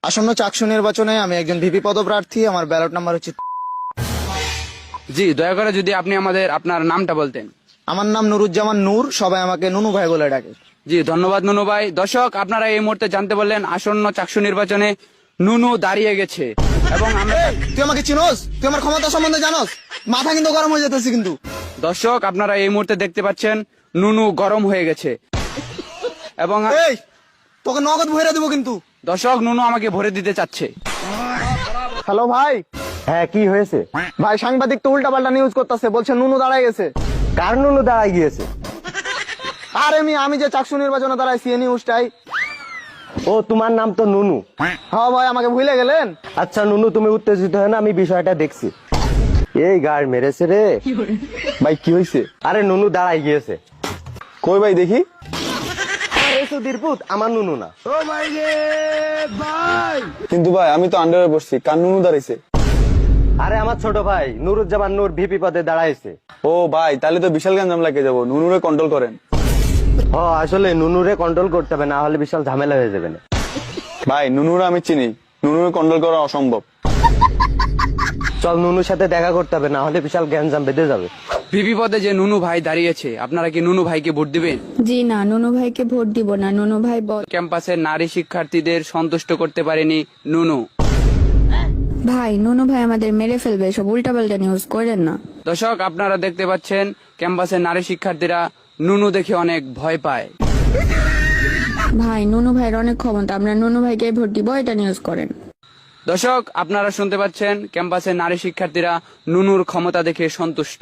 আসন্ন চাকসু নির্বাচনে আমি একজন ভিপি পদপ্রার্থী। আমার ব্যালট নাম্বার হচ্ছে। জি, দয়া করে যদি আপনি আমাদের আপনার নামটা বলতেন। আমার নাম নুরুজ্জামান নূর, সবাই আমাকে নুনু ভাই বলে ডাকে। জি, ধন্যবাদ নুনু ভাই। দর্শক, আপনারা এই মুহূর্তে জানতে বললেন আসন্ন চাকসু নির্বাচনে নুনু দাঁড়িয়ে গেছে এবং আমরা তুই আমাকে চিনোস? তুই আমার ক্ষমতা সম্বন্ধে জানোস? মাথা কিন্তু গরম হয়ে যেতেছে কিন্তু। দর্শক, আপনারা এই মুহূর্তে দেখতে পাচ্ছেন নুনু গরম হয়ে গেছে এবং এই তোকে নগদ ভরে দেবো কিন্তু। দর্শক, নুনু আমাকে ভরে দিতে চাচ্ছে। হ্যালো ভাই। হ্যাঁ, কি হয়েছে? ভাই সাংবাদিক তো উল্টা পাল্টা নিউজ করতেছে, বলছে নুনু দাঁড়ায় গেছে। কার নুনু দাঁড়ায় গিয়েছে? আরে আমি যে চাকসু নির্বাচনে দাঁড়াইছি এই নিউজটাই। ও, তোমার নাম তো নুনু। হ্যাঁ ভাই, আমাকে ভুলে গেলেন? আচ্ছা নুনু, তুমি উত্তেজিত হয় না, আমি বিষয়টা দেখছি। এই গাড় মেরেছে রে। ভাই কি হয়েছে? আরে নুনু দাঁড়ায় গিয়েছে। কই ভাই দেখি। দিরপুত আমার নুনু না। কিন্তু ভাই আমি তো আন্ডারে বসছি, কার নুনু দাঁড়াইছে? আরে আমার ছোট ভাই নুরুজ্জামান নূর ভিপি পদে দাঁড়াইছে। ও ভাই, তাহলে তো বিশাল গাঞ্জাম লাগে যাবো। নুনুরে কন্ট্রোল করেন। ও, আসলে নুনুরে কন্ট্রোল করতে হবে, না হলে বিশাল ঝামেলা হয়ে যাবে না। ভাই নুনুরে আমি চিনি, নুনুরে কন্ট্রোল করা অসম্ভব। চল নুনুর সাথে দেখা করতে হবে, না হলে বিশাল গ্যাঞ্জাম বেঁধে যাবে। ভিপি পদে যে নুনু ভাই দাঁড়িয়েছে, আপনারা কি নুনু ভাইকে ভোট দিবেন? জি না, নুনু ভাইকে ভোট দিব না। নুনু ভাই ক্যাম্পাসের নারী শিক্ষার্থীদের সন্তুষ্ট করতে পারেনি নুনু। ভাই, নুনু ভাই আমাদের মেরে ফেলবে, সব উল্টাপাল্টা নিউজ করেন না। দর্শক, আপনারা দেখতে পাচ্ছেন ক্যাম্পাসের নারী শিক্ষার্থীরা নুনু দেখে অনেক ভয় পায়। ভাই, নুনু ভাইয়ের অনেক ক্ষমতা, আমরা নুনু ভাইকে ভোট দিব, এটা নিউজ করেন। দর্শক, আপনারা শুনতে পাচ্ছেন ক্যাম্পাসের নারী শিক্ষার্থীরা নুনুর ক্ষমতা দেখে সন্তুষ্ট।